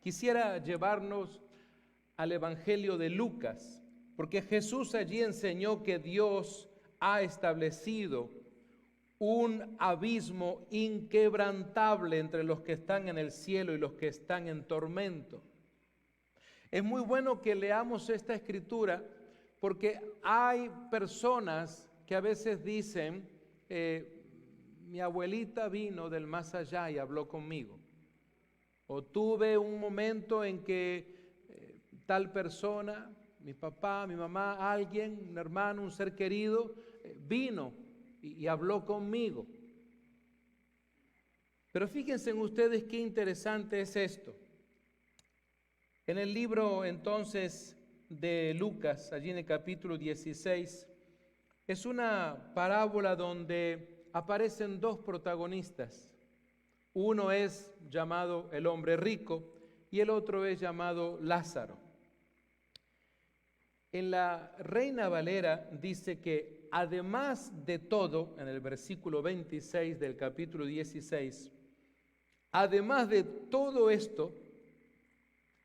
Quisiera llevarnos al Evangelio de Lucas, porque Jesús allí enseñó que Dios ha establecido un abismo inquebrantable entre los que están en el cielo y los que están en tormento. Es muy bueno que leamos esta escritura porque hay personas que a veces dicen, mi abuelita vino del más allá y habló conmigo. O tuve un momento en que tal persona, mi papá, mi mamá, alguien, un hermano, un ser querido, vino y habló conmigo. Pero fíjense en ustedes qué interesante es esto. En el libro entonces de Lucas, allí en el capítulo 16, es una parábola donde aparecen dos protagonistas. Uno es llamado el hombre rico y el otro es llamado Lázaro. En la Reina Valera dice que además de todo, en el versículo 26 del capítulo 16, además de todo esto,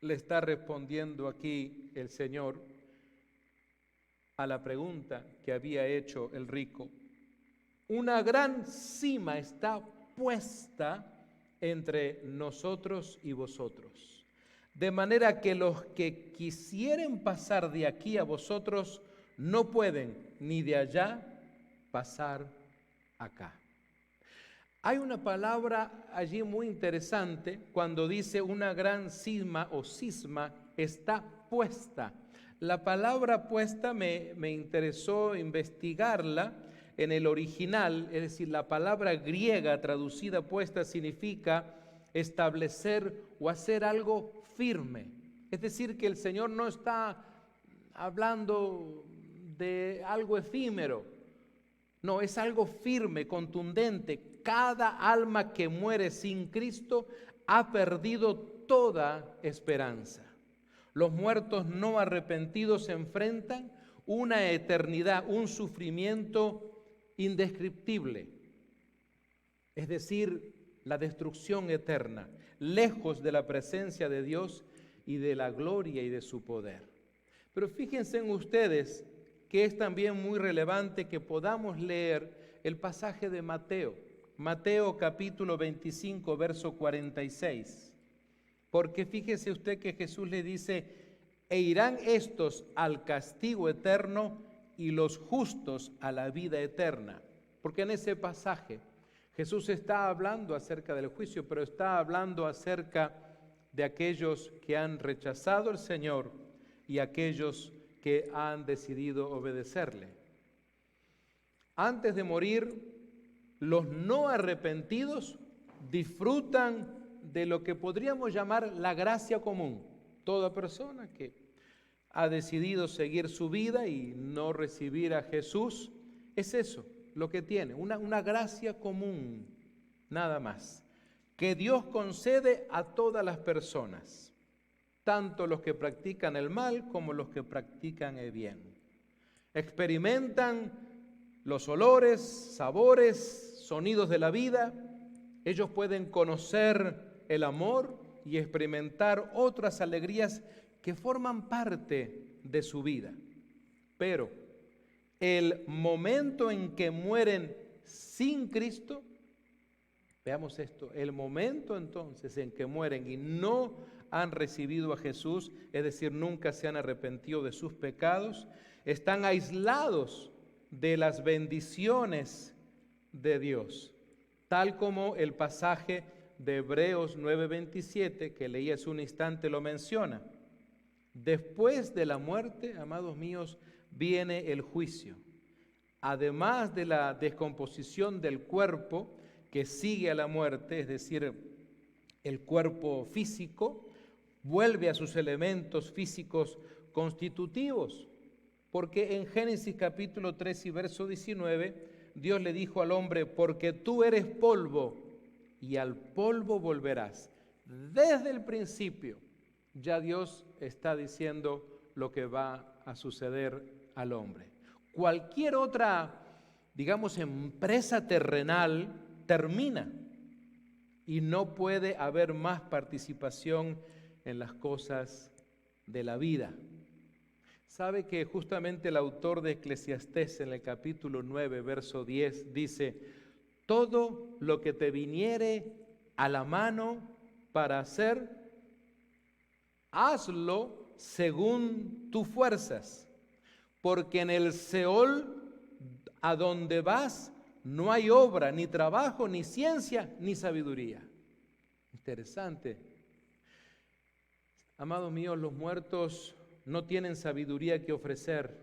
le está respondiendo aquí el Señor a la pregunta que había hecho el rico. Una gran cima está puesta entre nosotros y vosotros, de manera que los que quisieren pasar de aquí a vosotros no pueden, ni de allá pasar acá. Hay una palabra allí muy interesante cuando dice una gran cisma o cisma está puesta. La palabra puesta me interesó investigarla en el original, es decir, la palabra griega traducida puesta significa establecer o hacer algo firme. Es decir, que el Señor no está hablando de algo efímero, no, es algo firme, contundente. Cada alma que muere sin Cristo ha perdido toda esperanza. Los muertos no arrepentidos se enfrentan una eternidad, un sufrimiento indescriptible, es decir, la destrucción eterna, lejos de la presencia de Dios y de la gloria y de su poder. Pero fíjense en ustedes que es también muy relevante que podamos leer el pasaje de Mateo, Mateo capítulo 25, verso 46. Porque fíjese usted que Jesús le dice, e irán estos al castigo eterno y los justos a la vida eterna. Porque en ese pasaje Jesús está hablando acerca del juicio, pero está hablando acerca de aquellos que han rechazado al Señor y aquellos que han decidido obedecerle. Antes de morir, los no arrepentidos disfrutan de lo que podríamos llamar la gracia común. Toda persona que ha decidido seguir su vida y no recibir a Jesús, es eso lo que tiene, una gracia común, nada más, que Dios concede a todas las personas, tanto los que practican el mal como los que practican el bien. Experimentan los olores, sabores, sonidos de la vida. Ellos pueden conocer el amor y experimentar otras alegrías que forman parte de su vida. Pero el momento en que mueren sin Cristo, veamos esto, el momento entonces en que mueren y no han recibido a Jesús, es decir, nunca se han arrepentido de sus pecados, están aislados de las bendiciones de Dios, tal como el pasaje de Hebreos 9:27 que leí hace un instante lo menciona. Después de la muerte, amados míos, viene el juicio. Además de la descomposición del cuerpo que sigue a la muerte, es decir, el cuerpo físico, vuelve a sus elementos físicos constitutivos. Porque en Génesis capítulo 3 y verso 19, Dios le dijo al hombre, porque tú eres polvo y al polvo volverás. Desde el principio ya Dios está diciendo lo que va a suceder al hombre. Cualquier otra, digamos, empresa terrenal termina y no puede haber más participación en las cosas de la vida. ¿Sabe que justamente el autor de Eclesiastés en el capítulo 9, verso 10 dice: todo lo que te viniere a la mano para hacer, hazlo según tus fuerzas, porque en el Seol a donde vas no hay obra, ni trabajo, ni ciencia, ni sabiduría. Interesante. Amados míos, los muertos no tienen sabiduría que ofrecer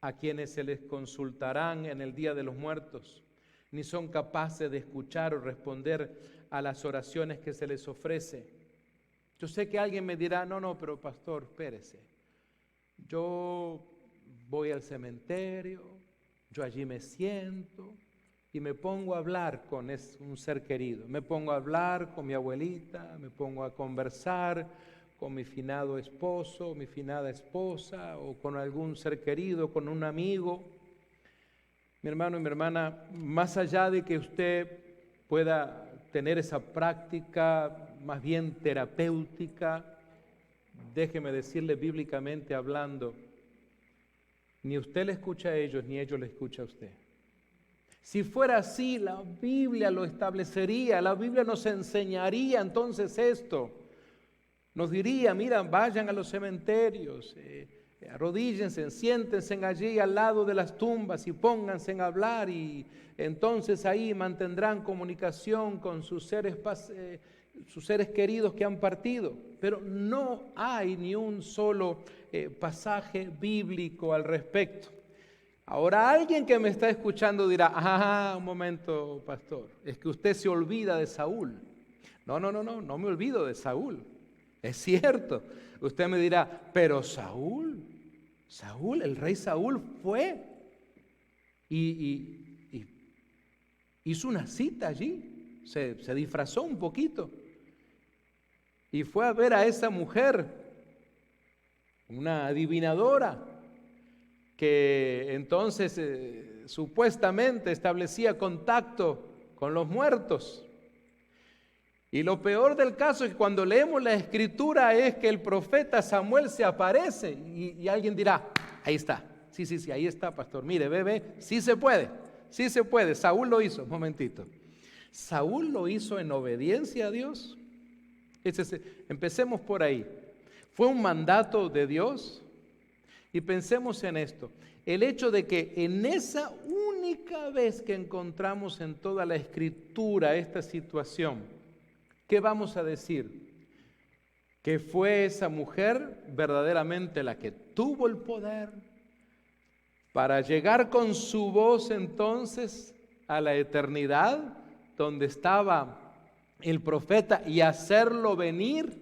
a quienes se les consultarán en el día de los muertos, ni son capaces de escuchar o responder a las oraciones que se les ofrece. Yo sé que alguien me dirá: no, pero pastor, espérese. Yo voy al cementerio, yo allí me siento y me pongo a hablar con un ser querido. Me pongo a hablar con mi abuelita, me pongo a conversar con mi finado esposo, mi finada esposa, o con algún ser querido, con un amigo. Mi hermano y mi hermana, más allá de que usted pueda tener esa práctica más bien terapéutica, déjeme decirle, bíblicamente hablando, ni usted le escucha a ellos, ni ellos le escuchan a usted. Si fuera así, la Biblia lo establecería, la Biblia nos enseñaría entonces esto. Nos diría: mira, vayan a los cementerios, arrodíllense, siéntense allí al lado de las tumbas y pónganse a hablar, y entonces ahí mantendrán comunicación con sus seres queridos que han partido. Pero no hay ni un solo pasaje bíblico al respecto. Ahora, alguien que me está escuchando dirá: un momento, pastor, es que usted se olvida de Saúl. No me olvido de Saúl. Es cierto. Usted me dirá: pero Saúl, el rey Saúl fue y hizo una cita allí, se disfrazó un poquito y fue a ver a esa mujer, una adivinadora, que entonces supuestamente establecía contacto con los muertos. Y lo peor del caso es que cuando leemos la escritura es que el profeta Samuel se aparece y alguien dirá: ahí está, sí, ahí está, pastor, mire, ve, sí se puede, Saúl lo hizo. Un momentito, ¿Saúl lo hizo en obediencia a Dios? Empecemos por ahí. ¿Fue un mandato de Dios? Y pensemos en esto: el hecho de que en esa única vez que encontramos en toda la escritura esta situación, ¿qué vamos a decir? Que fue esa mujer verdaderamente la que tuvo el poder para llegar con su voz entonces a la eternidad donde estaba el profeta y hacerlo venir.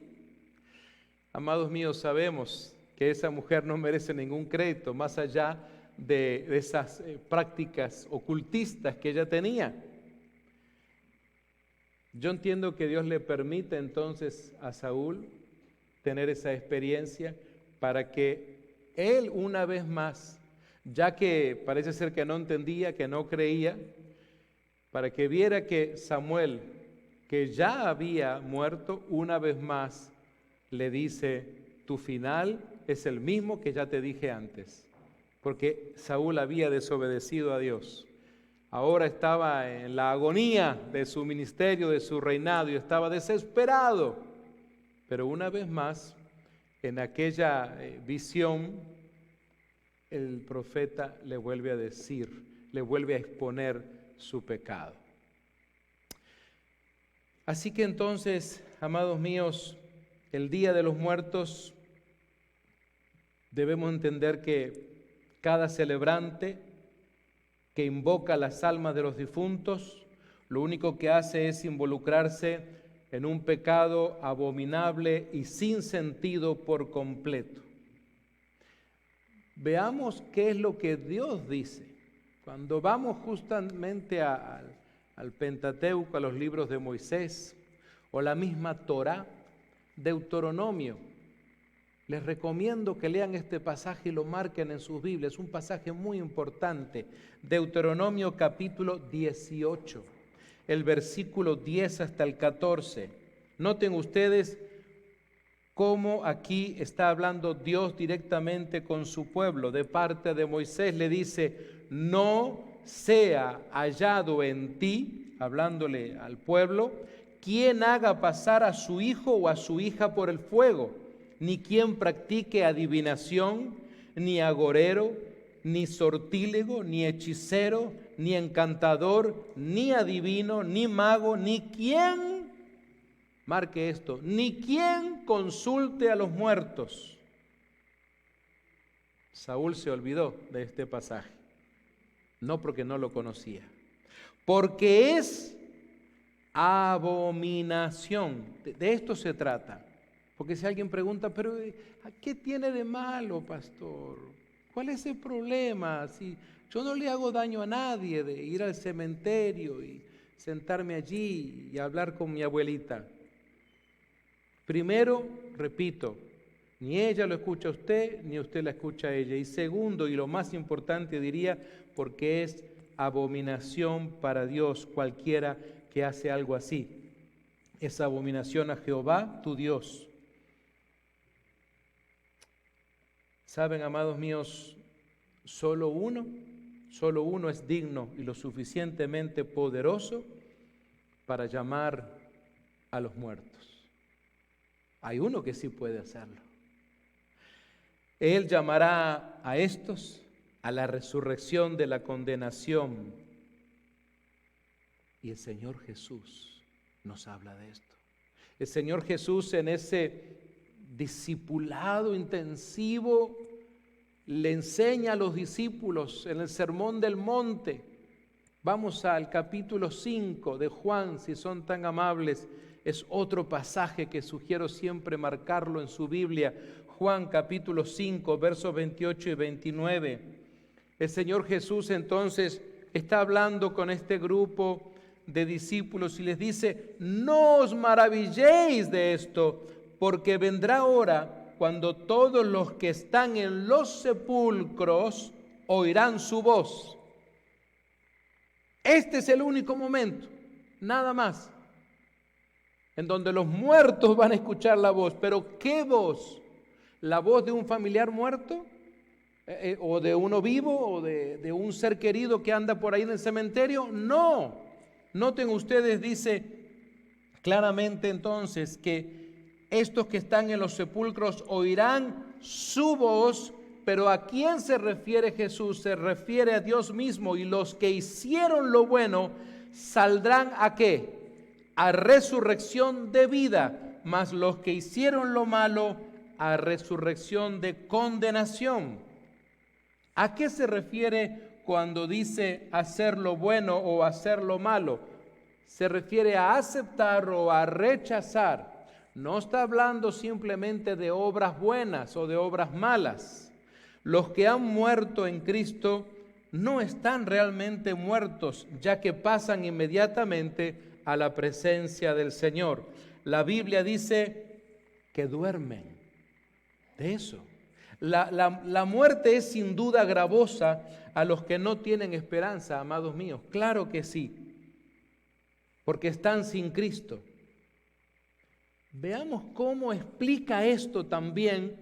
Amados míos, sabemos que esa mujer no merece ningún crédito más allá de esas prácticas ocultistas que ella tenía. Yo entiendo que Dios le permite entonces a Saúl tener esa experiencia para que él una vez más, ya que parece ser que no entendía, que no creía, para que viera que Samuel, que ya había muerto, una vez más le dice: tu final es el mismo que ya te dije antes, porque Saúl había desobedecido a Dios. Ahora estaba en la agonía de su ministerio, de su reinado, y estaba desesperado. Pero una vez más, en aquella visión, el profeta le vuelve a decir, le vuelve a exponer su pecado. Así que entonces, amados míos, el Día de los Muertos, debemos entender que cada celebrante que invoca las almas de los difuntos, lo único que hace es involucrarse en un pecado abominable y sin sentido por completo. Veamos qué es lo que Dios dice. Cuando vamos justamente al Pentateuco, a los libros de Moisés, o la misma Torá, Deuteronomio, les recomiendo que lean este pasaje y lo marquen en sus Biblias. Es un pasaje muy importante. Deuteronomio capítulo 18, el versículo 10 hasta el 14. Noten ustedes cómo aquí está hablando Dios directamente con su pueblo. De parte de Moisés le dice, no sea hallado en ti, hablándole al pueblo, quien haga pasar a su hijo o a su hija por el fuego, ni quien practique adivinación, ni agorero, ni sortílego, ni hechicero, ni encantador, ni adivino, ni mago, ni quien, marque esto, ni quien consulte a los muertos. Saúl se olvidó de este pasaje, no porque no lo conocía, porque es abominación. De esto se trata. Porque si alguien pregunta, pero ¿qué tiene de malo, pastor? ¿Cuál es el problema? Si yo no le hago daño a nadie de ir al cementerio y sentarme allí y hablar con mi abuelita. Primero, repito, ni ella lo escucha a usted, ni usted la escucha a ella. Y segundo, y lo más importante diría, porque es abominación para Dios cualquiera que hace algo así. Es abominación a Jehová, tu Dios. ¿Saben, amados míos? Solo uno es digno y lo suficientemente poderoso para llamar a los muertos. Hay uno que sí puede hacerlo. Él llamará a estos a la resurrección de la condenación. Y el Señor Jesús nos habla de esto. El Señor Jesús, en ese discipulado intensivo, le enseña a los discípulos en el Sermón del Monte. Vamos al capítulo 5 de Juan, si son tan amables. Es otro pasaje que sugiero siempre marcarlo en su Biblia. Juan capítulo 5, versos 28 y 29. El Señor Jesús entonces está hablando con este grupo de discípulos y les dice, no os maravilléis de esto, porque vendrá hora cuando todos los que están en los sepulcros oirán su voz. Este es el único momento, nada más, en donde los muertos van a escuchar la voz. ¿Pero qué voz? ¿La voz de un familiar muerto? ¿O de uno vivo? ¿O de un ser querido que anda por ahí en el cementerio? No. Noten ustedes, dice claramente entonces que estos que están en los sepulcros oirán su voz, pero ¿a quién se refiere Jesús? Se refiere a Dios mismo, y los que hicieron lo bueno saldrán ¿a qué? A resurrección de vida, mas los que hicieron lo malo a resurrección de condenación. ¿A qué se refiere cuando dice hacer lo bueno o hacer lo malo? Se refiere a aceptar o a rechazar. No está hablando simplemente de obras buenas o de obras malas. Los que han muerto en Cristo no están realmente muertos, ya que pasan inmediatamente a la presencia del Señor. La Biblia dice que duermen. De eso. La muerte es sin duda gravosa a los que no tienen esperanza, amados míos. Claro que sí, porque están sin Cristo. Veamos cómo explica esto también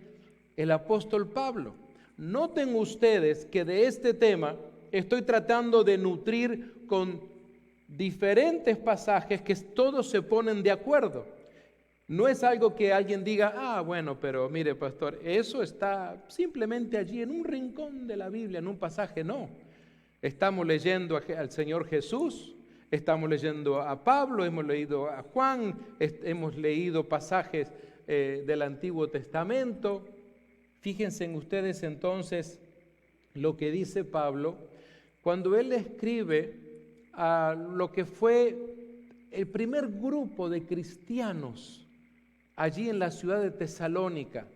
el apóstol Pablo. Noten ustedes que de este tema estoy tratando de nutrir con diferentes pasajes que todos se ponen de acuerdo. No es algo que alguien diga, bueno, pero mire, pastor, eso está simplemente allí en un rincón de la Biblia, en un pasaje. No, estamos leyendo al Señor Jesús, estamos leyendo a Pablo, hemos leído a Juan, hemos leído pasajes del Antiguo Testamento. Fíjense en ustedes entonces lo que dice Pablo cuando él escribe a lo que fue el primer grupo de cristianos allí en la ciudad de Tesalónica,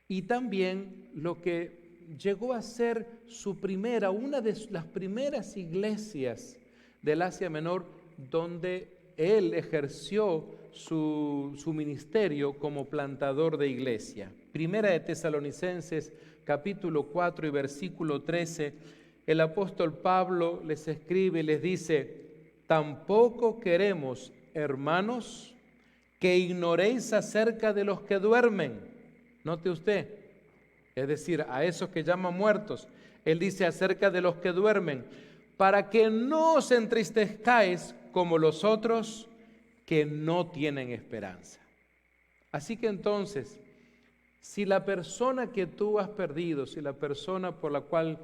y también lo que llegó a ser una de las primeras iglesias del Asia Menor, donde él ejerció su ministerio como plantador de iglesia. Primera de Tesalonicenses, capítulo 4 y versículo 13, el apóstol Pablo les escribe y les dice: tampoco queremos, hermanos, que ignoréis acerca de los que duermen. Note usted, es decir, a esos que llaman muertos. Él dice acerca de los que duermen, para que no os entristezcáis como los otros que no tienen esperanza. Así que entonces, si la persona que tú has perdido, si la persona por la cual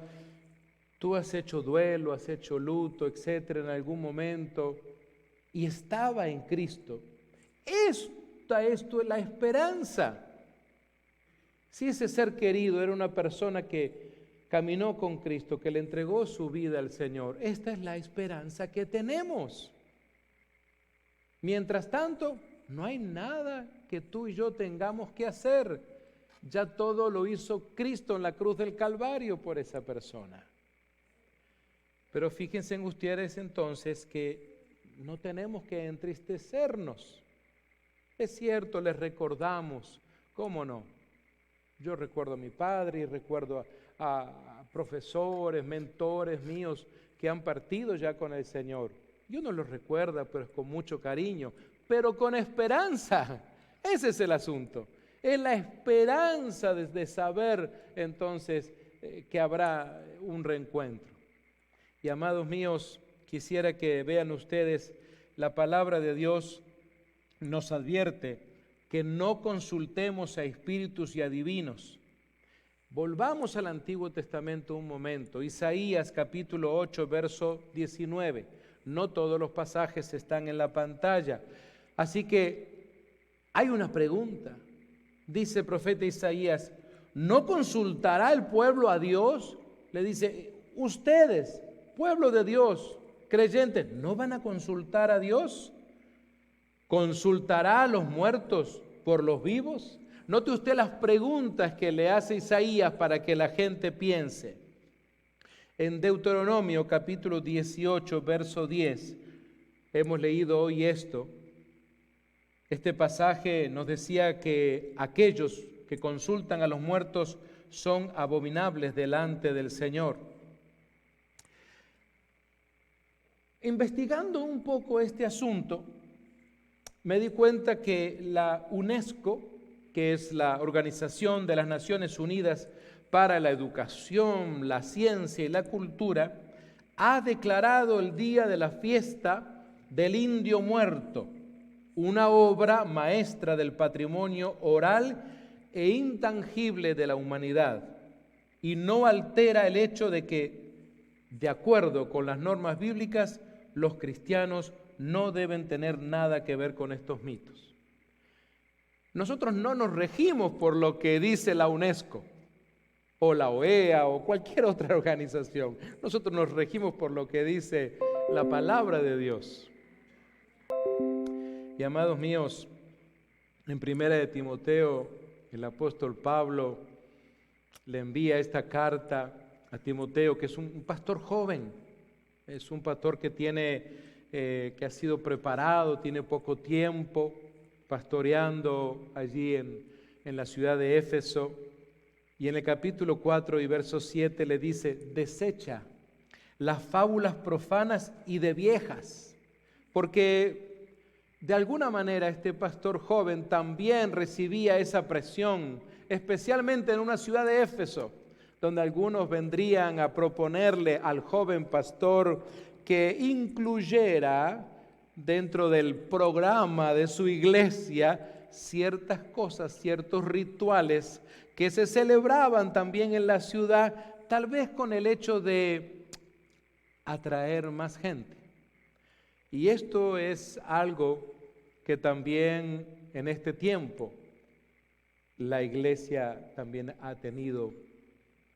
tú has hecho duelo, has hecho luto, etcétera, en algún momento, y estaba en Cristo, esta es la esperanza. Si ese ser querido era una persona que caminó con Cristo, que le entregó su vida al Señor, esta es la esperanza que tenemos. Mientras tanto, no hay nada que tú y yo tengamos que hacer. Ya todo lo hizo Cristo en la cruz del Calvario por esa persona. Pero fíjense en ustedes entonces que no tenemos que entristecernos. Es cierto, les recordamos, ¿cómo no? Yo recuerdo a mi padre y recuerdo a profesores, mentores míos que han partido ya con el Señor. Y uno los recuerda, pero es con mucho cariño, pero con esperanza. Ese es el asunto. Es la esperanza de saber entonces que habrá un reencuentro. Y amados míos, quisiera que vean ustedes, la palabra de Dios nos advierte que no consultemos a espíritus y adivinos. Volvamos al Antiguo Testamento un momento, Isaías capítulo 8, verso 19. No todos los pasajes están en la pantalla. Así que hay una pregunta. Dice el profeta Isaías, ¿no consultará el pueblo a Dios? Le dice, ustedes, pueblo de Dios, creyentes, ¿no van a consultar a Dios? ¿Consultará a los muertos por los vivos? Note usted las preguntas que le hace Isaías para que la gente piense. En Deuteronomio capítulo 18, verso 10, hemos leído hoy esto. Este pasaje nos decía que aquellos que consultan a los muertos son abominables delante del Señor. Investigando un poco este asunto, me di cuenta que la UNESCO, que es la Organización de las Naciones Unidas para la Educación, la Ciencia y la Cultura, ha declarado el día de la fiesta del Indio Muerto, una obra maestra del patrimonio oral e intangible de la humanidad, y no altera el hecho de que, de acuerdo con las normas bíblicas, los cristianos no deben tener nada que ver con estos mitos. Nosotros no nos regimos por lo que dice la UNESCO o la OEA o cualquier otra organización. Nosotros nos regimos por lo que dice la palabra de Dios. Y amados míos, en Primera de Timoteo, el apóstol Pablo le envía esta carta a Timoteo, que es un pastor joven, es un pastor que que ha sido preparado, tiene poco tiempo pastoreando allí en la ciudad de Éfeso. Y en el capítulo 4 y verso 7 le dice, desecha las fábulas profanas y de viejas, porque de alguna manera este pastor joven también recibía esa presión, especialmente en una ciudad de Éfeso, donde algunos vendrían a proponerle al joven pastor que incluyera dentro del programa de su iglesia ciertas cosas, ciertos rituales que se celebraban también en la ciudad, tal vez con el hecho de atraer más gente. Y esto es algo que también en este tiempo la iglesia también ha tenido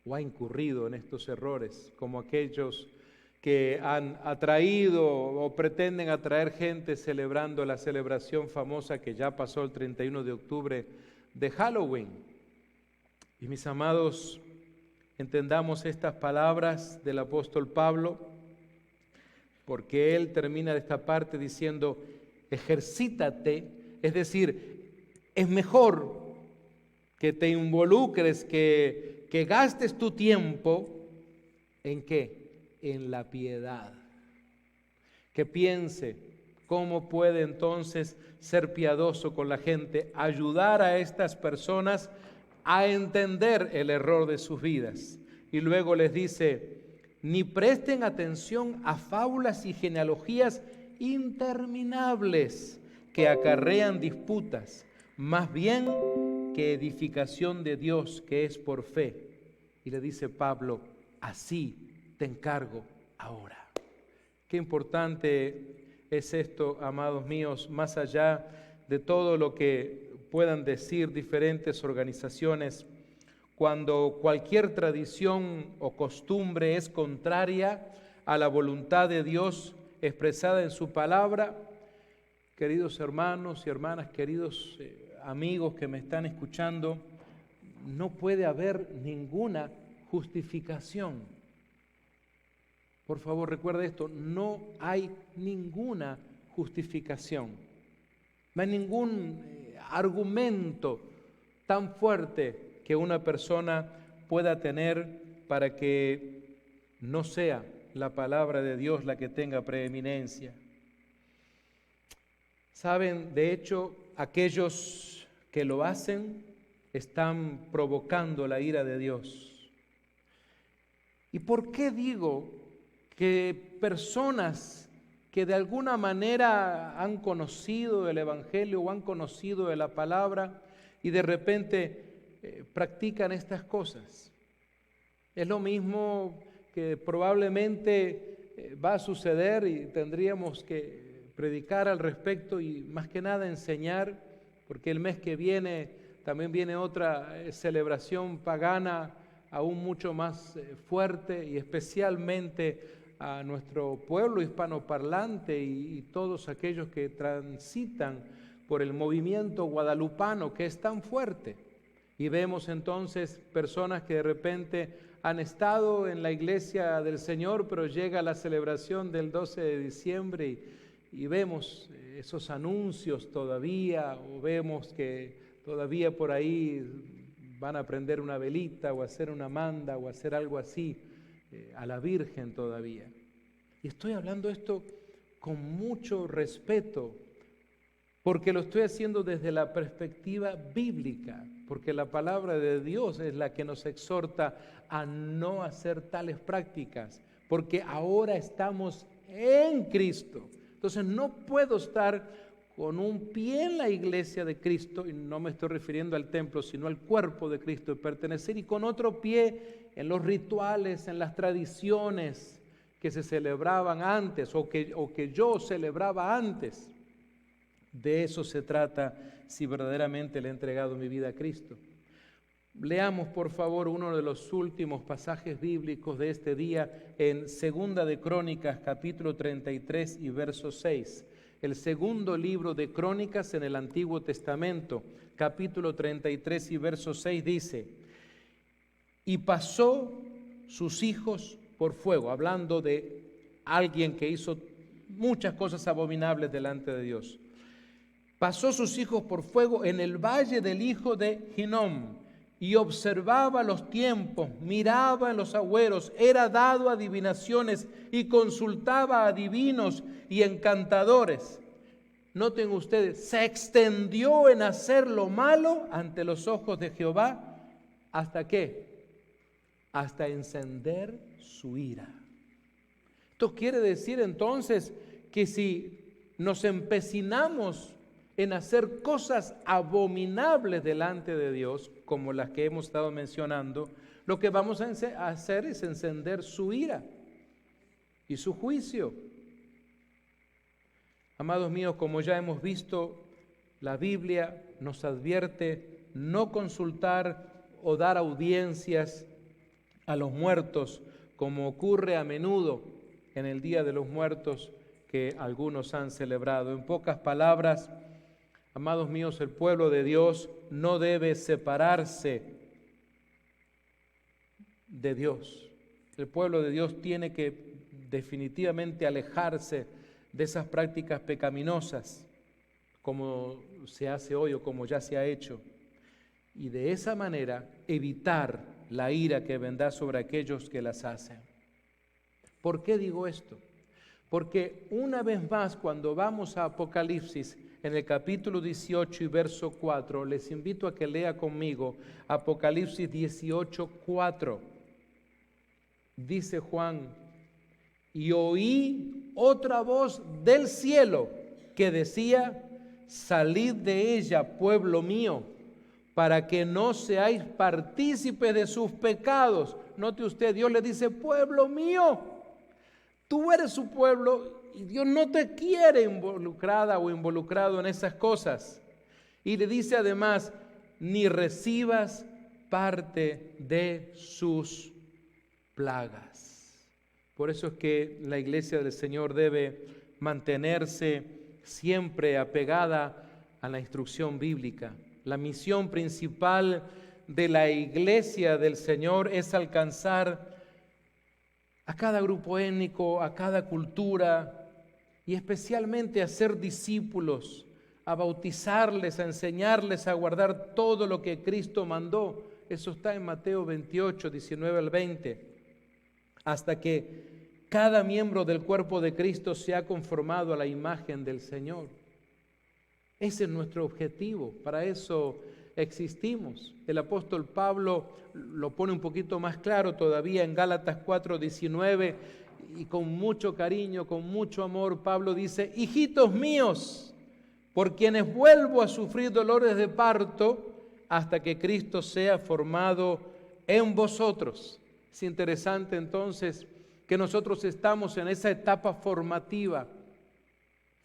o ha incurrido en estos errores, como aquellos que han atraído o pretenden atraer gente celebrando la celebración famosa que ya pasó el 31 de octubre de Halloween. Y mis amados, entendamos estas palabras del apóstol Pablo, porque él termina esta parte diciendo, ejercítate, es decir, es mejor que te involucres, que gastes tu tiempo, ¿en qué? En la piedad. Que piense ¿Cómo puede entonces ser piadoso con la gente, ayudar a estas personas a entender el error de sus vidas? Y luego les dice, ni presten atención a fábulas y genealogías interminables que acarrean disputas, más bien que edificación de Dios que es por fe. Y le dice Pablo, así te encargo ahora. Qué importante es esto, amados míos, más allá de todo lo que puedan decir diferentes organizaciones. Cuando cualquier tradición o costumbre es contraria a la voluntad de Dios expresada en su palabra, queridos hermanos y hermanas, queridos amigos que me están escuchando, no puede haber ninguna justificación. Por favor, recuerde esto, no hay ninguna justificación, no hay ningún argumento tan fuerte que una persona pueda tener para que no sea la palabra de Dios la que tenga preeminencia. Saben, de hecho, aquellos que lo hacen están provocando la ira de Dios. ¿Y por qué digo que personas que de alguna manera han conocido el Evangelio o han conocido de la palabra y de repente practican estas cosas? Es lo mismo que probablemente va a suceder y tendríamos que predicar al respecto y más que nada enseñar, porque el mes que viene también viene otra celebración pagana aún mucho más fuerte, y especialmente a nuestro pueblo hispanoparlante y todos aquellos que transitan por el movimiento guadalupano, que es tan fuerte. Y vemos entonces personas que de repente han estado en la iglesia del Señor, pero llega la celebración del 12 de diciembre y vemos esos anuncios todavía, o vemos que todavía por ahí van a prender una velita o hacer una manda o hacer algo así a la Virgen todavía. Y estoy hablando esto con mucho respeto, porque lo estoy haciendo desde la perspectiva bíblica, porque la palabra de Dios es la que nos exhorta a no hacer tales prácticas, porque ahora estamos en Cristo. Entonces no puedo estar con un pie en la iglesia de Cristo, y no me estoy refiriendo al templo, sino al cuerpo de Cristo, y pertenecer, y con otro pie en los rituales, en las tradiciones que se celebraban antes o que yo celebraba antes. De eso se trata si verdaderamente le he entregado mi vida a Cristo. Leamos por favor uno de los últimos pasajes bíblicos de este día en Segunda de Crónicas, capítulo 33 y verso 6. El segundo libro de Crónicas en el Antiguo Testamento, capítulo 33 y verso 6 dice: y pasó sus hijos por fuego, hablando de alguien que hizo muchas cosas abominables delante de Dios. Pasó sus hijos por fuego en el valle del hijo de Hinnom, y observaba los tiempos, miraba en los agüeros, era dado a adivinaciones y consultaba a adivinos y encantadores. Noten ustedes, se extendió en hacer lo malo ante los ojos de Jehová. ¿Hasta qué? Hasta encender su ira. Esto quiere decir entonces que si nos empecinamos en hacer cosas abominables delante de Dios, como las que hemos estado mencionando, lo que vamos a hacer es encender su ira y su juicio. Amados míos, como ya hemos visto, la Biblia nos advierte no consultar o dar audiencias a los muertos, como ocurre a menudo en el Día de los Muertos que algunos han celebrado. En pocas palabras, amados míos, el pueblo de Dios no debe separarse de Dios. El pueblo de Dios tiene que definitivamente alejarse de esas prácticas pecaminosas, como se hace hoy o como ya se ha hecho, y de esa manera evitar la ira que vendrá sobre aquellos que las hacen. ¿Por qué digo esto? Porque una vez más, cuando vamos a Apocalipsis, en el capítulo 18 y verso 4, les invito a que lea conmigo Apocalipsis 18, 4. Dice Juan: y oí otra voz del cielo que decía: salid de ella, pueblo mío, para que no seáis partícipes de sus pecados. Note usted, Dios le dice: pueblo mío, tú eres su pueblo y Dios no te quiere involucrada o involucrado en esas cosas. Y le dice además: ni recibas parte de sus plagas. Por eso es que la iglesia del Señor debe mantenerse siempre apegada a la instrucción bíblica. La misión principal de la iglesia del Señor es alcanzar a cada grupo étnico, a cada cultura, y especialmente a ser discípulos, a bautizarles, a enseñarles a guardar todo lo que Cristo mandó. Eso está en Mateo 28, 19 al 20. Hasta que cada miembro del cuerpo de Cristo se ha conformado a la imagen del Señor. Ese es nuestro objetivo, para eso existimos. El apóstol Pablo lo pone un poquito más claro todavía en Gálatas 4:19, y con mucho cariño, con mucho amor, Pablo dice: hijitos míos, por quienes vuelvo a sufrir dolores de parto hasta que Cristo sea formado en vosotros. Es interesante entonces que nosotros estamos en esa etapa formativa,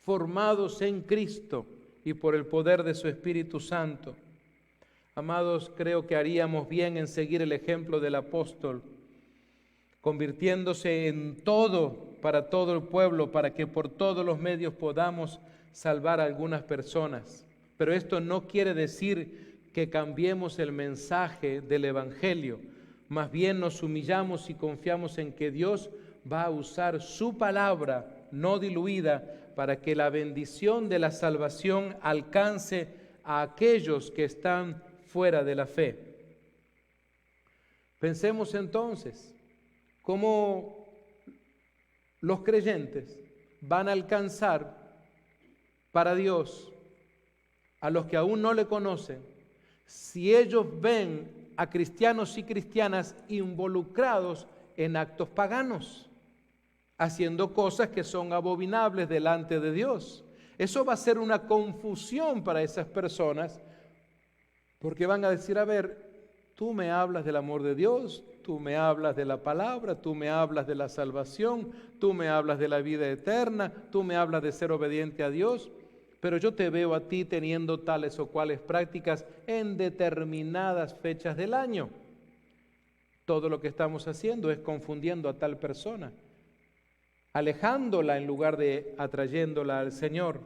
formados en Cristo y por el poder de su Espíritu Santo. Amados, creo que haríamos bien en seguir el ejemplo del apóstol, convirtiéndose en todo para todo el pueblo, para que por todos los medios podamos salvar a algunas personas. Pero esto no quiere decir que cambiemos el mensaje del Evangelio. Más bien nos humillamos y confiamos en que Dios va a usar su palabra no diluida para que la bendición de la salvación alcance a aquellos que están fuera de la fe. Pensemos entonces cómo los creyentes van a alcanzar para Dios a los que aún no le conocen, si ellos ven a cristianos y cristianas involucrados en actos paganos, haciendo cosas que son abominables delante de Dios. Eso va a ser una confusión para esas personas, porque van a decir: a ver, tú me hablas del amor de Dios, tú me hablas de la palabra, tú me hablas de la salvación, tú me hablas de la vida eterna, tú me hablas de ser obediente a Dios, pero yo te veo a ti teniendo tales o cuales prácticas en determinadas fechas del año. Todo lo que estamos haciendo es confundiendo a tal persona, alejándola en lugar de atrayéndola al Señor.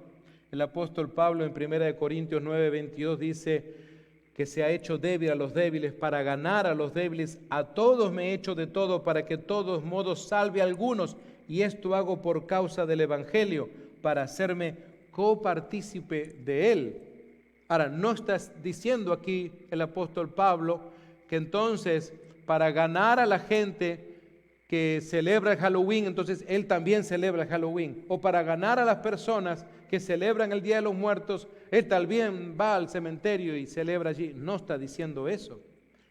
El apóstol Pablo en 1 Corintios 9:22 dice que se ha hecho débil a los débiles para ganar a los débiles. A todos me he hecho de todo para que de todos modos salve a algunos, y esto hago por causa del Evangelio, para hacerme copartícipe de él. Ahora, no está diciendo aquí el apóstol Pablo que entonces para ganar a la gente que celebra el Halloween, entonces él también celebra el Halloween, o para ganar a las personas que celebran el Día de los Muertos, él también va al cementerio y celebra allí. No está diciendo eso,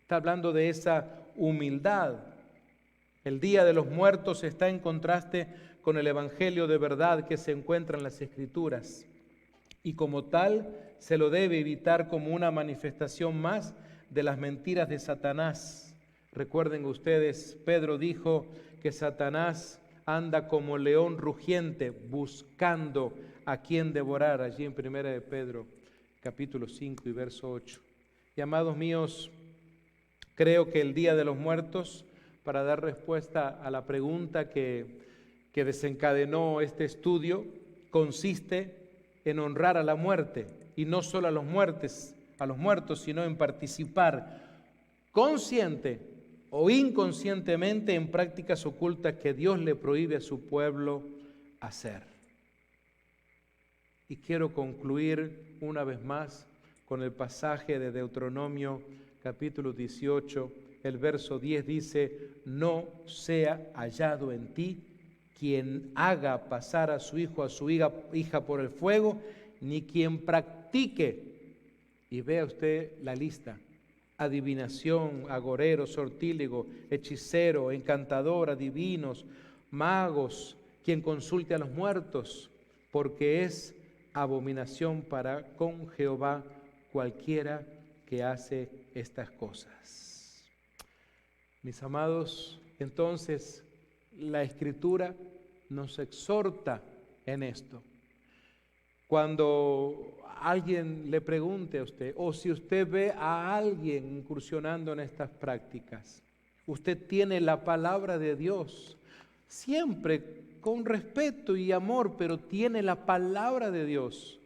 está hablando de esa humildad. El Día de los Muertos está en contraste con el Evangelio de verdad que se encuentra en las Escrituras, y como tal se lo debe evitar como una manifestación más de las mentiras de Satanás. Recuerden ustedes, Pedro dijo que Satanás anda como león rugiente buscando a quien devorar, allí en 1 de Pedro, capítulo 5 y verso 8. Y amados míos, creo que el Día de los Muertos, para dar respuesta a la pregunta que desencadenó este estudio, consiste en honrar a la muerte, y no solo a los muertos, sino en participar consciente o inconscientemente en prácticas ocultas que Dios le prohíbe a su pueblo hacer. Y quiero concluir una vez más con el pasaje de Deuteronomio capítulo 18, el verso 10 dice: no sea hallado en ti quien haga pasar a su hijo o a su hija por el fuego, ni quien practique, y vea usted la lista, adivinación, agorero, sortílego, hechicero, encantador, adivinos, magos, quien consulte a los muertos, porque es abominación para con Jehová cualquiera que hace estas cosas. Mis amados, entonces la Escritura nos exhorta en esto. Cuando alguien le pregunte a usted, o si usted ve a alguien incursionando en estas prácticas, usted tiene la palabra de Dios, siempre con respeto y amor, pero tiene la palabra de Dios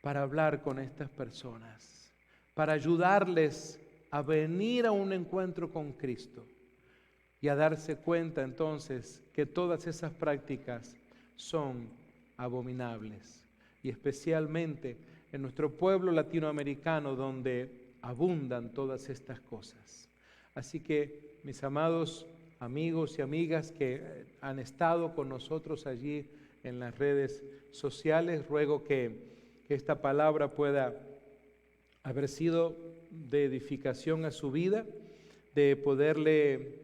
para hablar con estas personas, para ayudarles a venir a un encuentro con Cristo y a darse cuenta entonces que todas esas prácticas son abominables, y especialmente en nuestro pueblo latinoamericano donde abundan todas estas cosas. Así que, mis amados amigos y amigas que han estado con nosotros allí en las redes sociales, ruego que esta palabra pueda haber sido de edificación a su vida, de poderle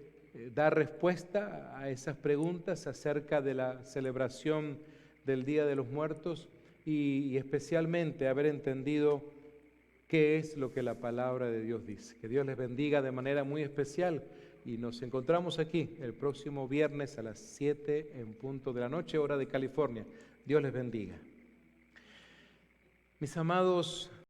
dar respuesta a esas preguntas acerca de la celebración del Día de los Muertos y especialmente haber entendido qué es lo que la palabra de Dios dice. Que Dios les bendiga de manera muy especial y nos encontramos aquí el próximo viernes a las 7 en punto de la noche, hora de California. Dios les bendiga. Mis amados